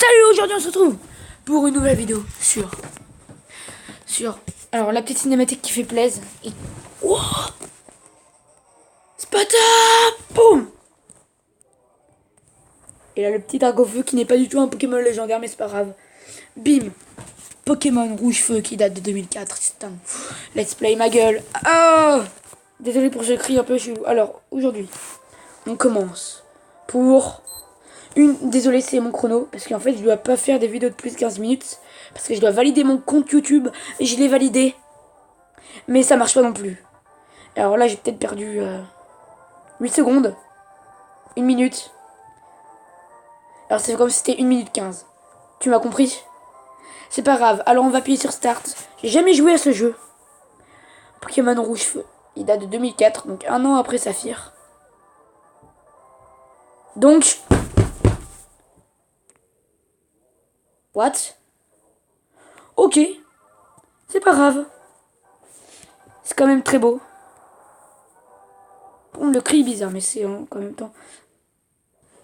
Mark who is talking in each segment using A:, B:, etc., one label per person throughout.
A: Salut, aujourd'hui on se retrouve pour une nouvelle vidéo sur alors la petite cinématique qui fait plaisir et wow, Spada, boum. Et là le petit Dragofeu qui n'est pas du tout un Pokémon légendaire mais c'est pas grave. Bim, Pokémon Rouge Feu qui date de 2004. C'est un let's play ma gueule. Oh, désolé pour ce cri un peu chelou. Alors aujourd'hui on commence pour désolé, c'est mon chrono, parce qu'en fait, je dois pas faire des vidéos de plus de 15 minutes, parce que je dois valider mon compte YouTube, et je l'ai validé, mais ça marche pas non plus. Alors là, j'ai peut-être perdu 8 secondes, 1 minute. Alors c'est comme si c'était 1 minute 15. Tu m'as compris? C'est pas grave, alors on va appuyer sur Start. J'ai jamais joué à ce jeu. Pokémon Rouge Feu. Il date de 2004, donc un an après Saphir. Donc... What? Ok, c'est pas grave. C'est quand même très beau. Bon, le cri est bizarre, mais c'est en même temps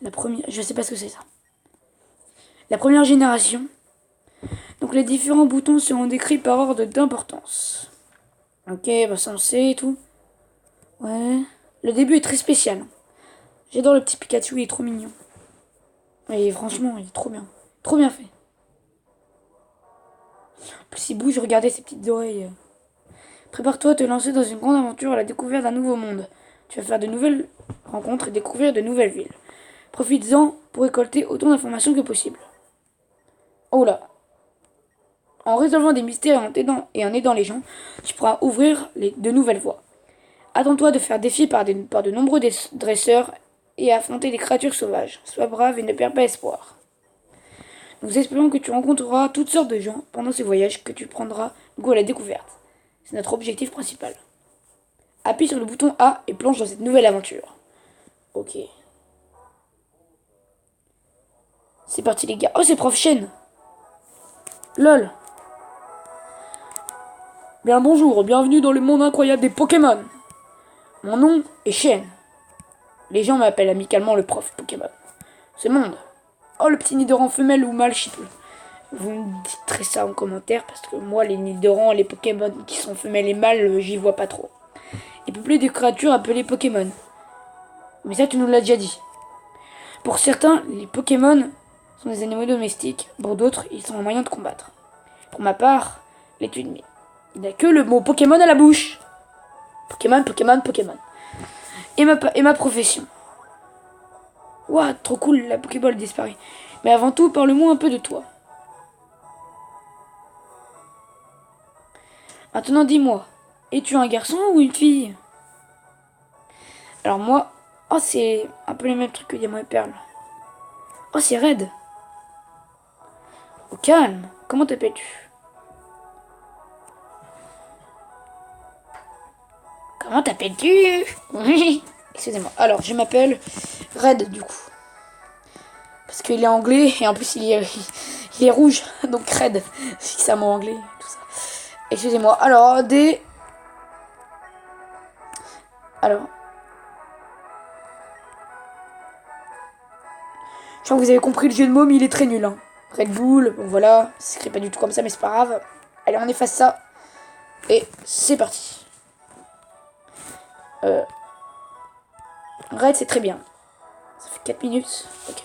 A: la première. Je sais pas ce que c'est ça. La première génération. Donc les différents boutons seront décrits par ordre d'importance. Ok, bah ça on sait et tout. Ouais. Le début est très spécial. J'adore le petit Pikachu, il est trop mignon. Et franchement, il est trop bien. Trop bien fait. En plus il bouge, regardez ses petites oreilles. Prépare-toi à te lancer dans une grande aventure à la découverte d'un nouveau monde. Tu vas faire de nouvelles rencontres et découvrir de nouvelles villes. Profites-en pour récolter autant d'informations que possible. Oh là. En résolvant des mystères et en aidant les gens, tu pourras ouvrir de nouvelles voies. Attends-toi de faire défier par de nombreux dresseurs et affronter des créatures sauvages. Sois brave et ne perds pas espoir. Nous espérons que tu rencontreras toutes sortes de gens pendant ces voyages, que tu prendras goût à la découverte. C'est notre objectif principal. Appuie sur le bouton A et plonge dans cette nouvelle aventure. Ok. C'est parti les gars. Oh, c'est Prof Chen. LOL. Bien bonjour, bienvenue dans le monde incroyable des Pokémon. Mon nom est Chen. Les gens m'appellent amicalement le prof Pokémon. Ce monde. Oh, le petit Nidoran femelle ou mâle, je sais plus. Vous me dites ça en commentaire parce que moi, les Nidorans, les Pokémon qui sont femelles et mâles, j'y vois pas trop. Et peuplé de créatures appelées Pokémon. Mais ça, tu nous l'as déjà dit. Pour certains, les Pokémon sont des animaux domestiques. Pour d'autres, ils sont un moyen de combattre. Pour ma part, l'étude, mais il n'a que le mot Pokémon à la bouche. Pokémon, Pokémon, Pokémon. Et ma profession. Ouah, trop cool, la Pokéball disparaît. Mais avant tout, parle-moi un peu de toi. Maintenant, dis-moi, es-tu un garçon ou une fille? Alors moi, oh, c'est un peu le même truc que Diamant et Perle. Oh, c'est Red. Au calme, comment t'appelles-tu? Comment t'appelles-tu? Oui. Excusez-moi. Alors, je m'appelle Red, du coup. Parce qu'il est anglais, et en plus, il est rouge, donc Red. C'est un mot anglais, tout ça. Excusez-moi. Alors, Alors, je crois que vous avez compris le jeu de mots, mais il est très nul. Hein. Red Bull, bon voilà, ça s'écrit pas du tout comme ça, mais c'est pas grave. Allez, on efface ça. Et c'est parti. Red, c'est très bien. Ça fait 4 minutes. Ok.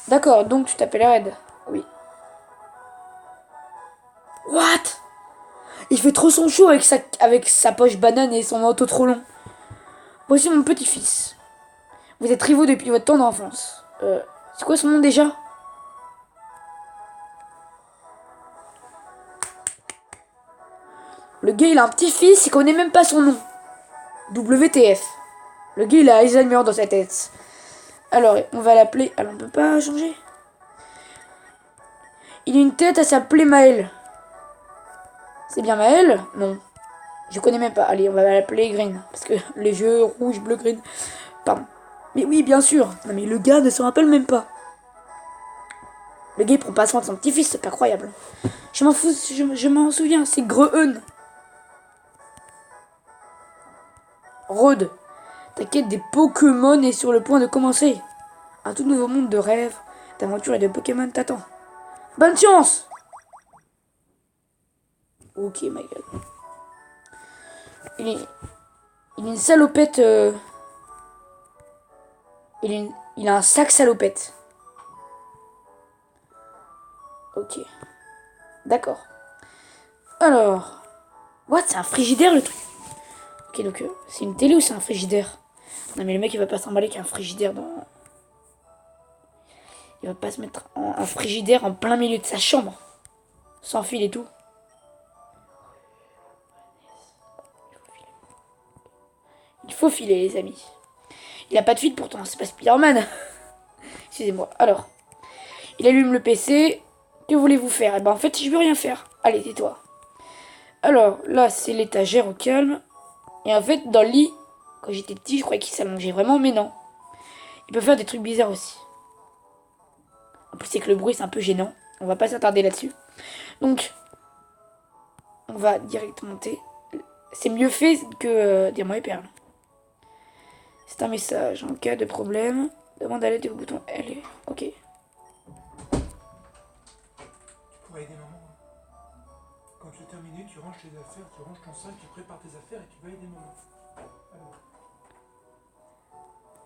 A: D'accord, donc tu t'appelles Red. Oui. What? Il fait trop son show avec sa poche banane et son manteau trop long. Voici mon petit-fils. Vous êtes rivaux depuis votre temps d'enfance. C'est quoi son nom déjà? Le gars, il a un petit-fils, il connaît même pas son nom. WTF. Le gars, il a Alzheimer dans sa tête. Alors, on va l'appeler... Alors, on peut pas changer. Il a une tête à s'appeler Maël. C'est bien Maël? Non. Je connais même pas. Allez, on va l'appeler Green. Parce que les jeux rouge, bleu, green... Pardon. Mais oui, bien sûr. Non, mais le gars ne se rappelle même pas. Le gars, il prend pas soin de son petit-fils, c'est pas croyable. Je m'en fous, je m'en souviens, c'est Greun. Rod, ta quête des Pokémon est sur le point de commencer. Un tout nouveau monde de rêves, D'aventure et de Pokémon t'attend. Bonne chance! Ok, ma gueule. Il est une salopette. Il a un sac salopette. Ok. D'accord. Alors. What? C'est un frigidaire le truc? Ok, donc c'est une télé ou c'est un frigidaire? Non, mais le mec il va pas s'emballer qu'un frigidaire dans. Il va pas se mettre un frigidaire en plein milieu de sa chambre. Sans fil et tout. Il faut filer, les amis. Il a pas de fil pourtant, c'est pas Spider-Man. Excusez-moi. Alors, il allume le PC. Que voulez-vous faire? Eh ben, en fait, je veux rien faire. Allez, tais-toi. Alors, là, c'est l'étagère au calme. Et en fait, dans le lit, quand j'étais petit, je croyais qu'il s'allongeait vraiment, mais non. Il peut faire des trucs bizarres aussi. En plus, c'est que le bruit, c'est un peu gênant. On va pas s'attarder là-dessus. Donc, on va directement monter. C'est mieux fait que Diamant et Perle. C'est un message. En cas de problème, demande à l'aide au bouton L. Ok.
B: Tu pourrais aider maman. Quand tu as terminé, tu ranges tes affaires, tu ranges ton sac, tu prépares tes affaires et tu vas aider maman. Alors.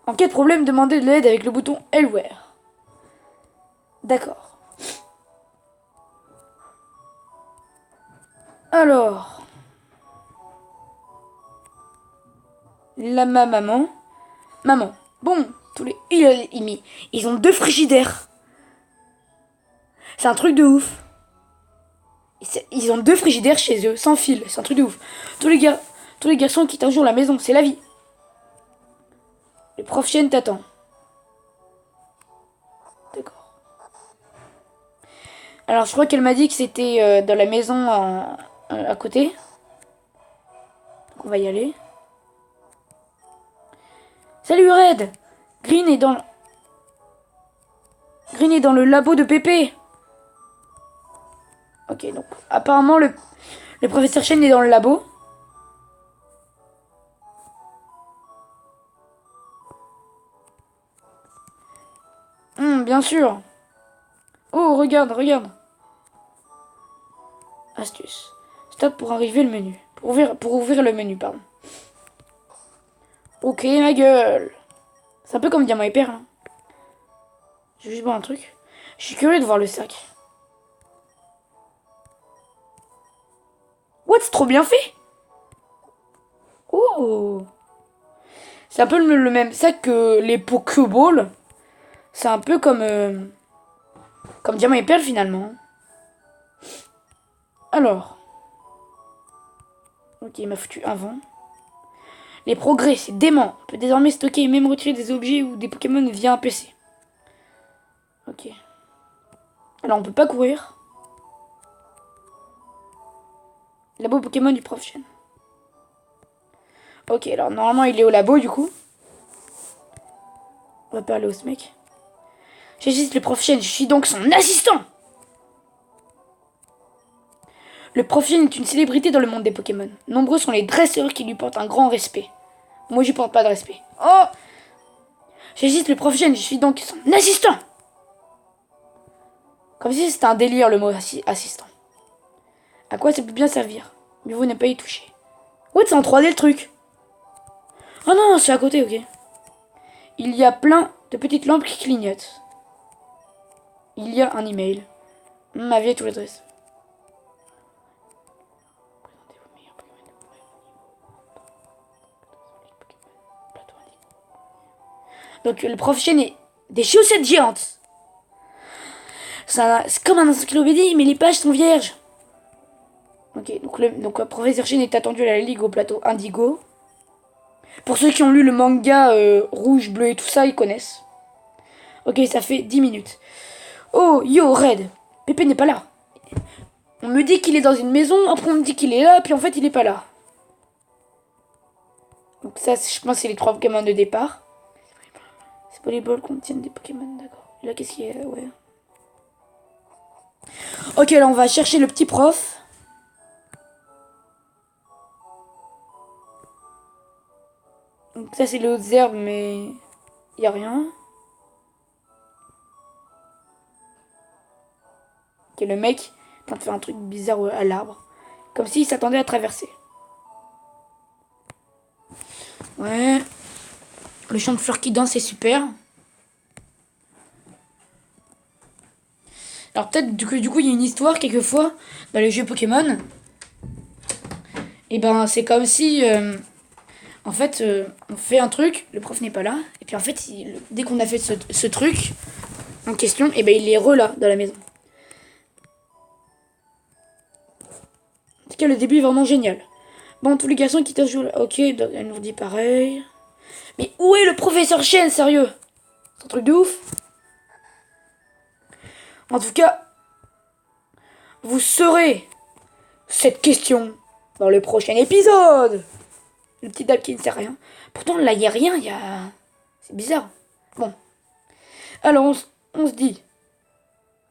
A: En cas de problème, demandez de l'aide avec le bouton Elsewhere. D'accord. Alors. Maman. Maman. Bon, tous les. Ils ont 2 frigidaires. C'est un truc de ouf. Ils ont 2 frigidaires chez eux, sans fil. C'est un truc de ouf. Tous les garçons quittent un jour la maison, c'est la vie. Le prof Chien t'attend. D'accord. Alors, je crois qu'elle m'a dit que c'était dans la maison à côté. Donc, on va y aller. Salut Red! Green est dans le labo de Pépé. Ok, donc apparemment le professeur Chen est dans le labo. Bien sûr. Oh, regarde, regarde. Astuce. Stop pour arriver le menu. Pour ouvrir le menu, pardon. Ok, ma gueule. C'est un peu comme Diamant et Perle. Hein. Je vais juste voir un truc. Je suis curieux de voir le sac. What? C'est trop bien fait. Oh. C'est un peu le même sac que les Pokéballs. C'est un peu comme Diamant et Perle finalement. Alors. Ok, il m'a foutu un vent. Les progrès, c'est dément. On peut désormais stocker et même retirer des objets ou des Pokémon via un PC. Ok. Alors on peut pas courir. Labo Pokémon du prof Chen. Ok, alors normalement il est au labo du coup. On va parler au ce mec. J'existe le prof Chen, je suis donc son assistant. Le prof Chen est une célébrité dans le monde des Pokémon. Nombreux sont les dresseurs qui lui portent un grand respect. Moi, je lui porte pas de respect. Oh! J'existe le prof Chen, je suis donc son assistant. Comme si c'était un délire le mot assistant. À quoi ça peut bien servir? Mieux vaut ne pas y toucher. Ouais, c'est en 3D le truc. Oh non, c'est à côté, ok. Il y a plein de petites lampes qui clignotent. Il y a un email. Ma vieille tour l'adresse. Donc le prof Chen est des chaussettes géantes. C'est comme un encyclopédie, mais les pages sont vierges. Ok, donc le professeur Chen est attendu à la Ligue au plateau Indigo. Pour ceux qui ont lu le manga rouge, bleu et tout ça, ils connaissent. Ok, ça fait 10 minutes. Oh, yo, Red. Pépé n'est pas là. On me dit qu'il est dans une maison, après on me dit qu'il est là, puis en fait il est pas là. Donc ça, je pense que c'est les 3 Pokémon de départ. Ces Pokéballs contiennent des Pokémon, d'accord. Là, qu'est-ce qu'il y a? Ouais. Ok, là on va chercher le petit prof. Donc ça c'est les hautes herbes, mais il y a rien. Ok, le mec est en train de faire un truc bizarre à l'arbre. Comme s'il s'attendait à traverser. Ouais. Le champ de fleurs qui danse, c'est super. Alors peut-être du coup il y a une histoire quelquefois dans les jeux Pokémon. Et ben c'est comme si en fait on fait un truc, le prof n'est pas là, et puis en fait dès qu'on a fait ce truc en question, et ben il est là dans la maison. En tout cas le début est vraiment génial. Bon, tous les garçons qui jouent là. Ok, elle nous dit pareil. Mais où est le professeur Chen, sérieux? C'est un truc de ouf. En tout cas, vous saurez cette question dans le prochain épisode. Le petit Dab qui ne sait rien. Pourtant, là, il n'y a rien, il y a... C'est bizarre. Bon. Alors, on se dit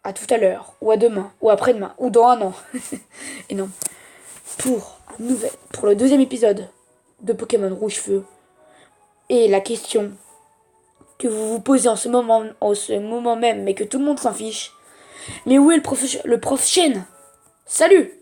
A: à tout à l'heure, ou à demain, ou après-demain, ou dans un an. Et non. Pour le deuxième épisode de Pokémon Rouge-Feu. Et la question que vous vous posez en ce moment même, mais que tout le monde s'en fiche. Mais où est le prof Chen? Salut!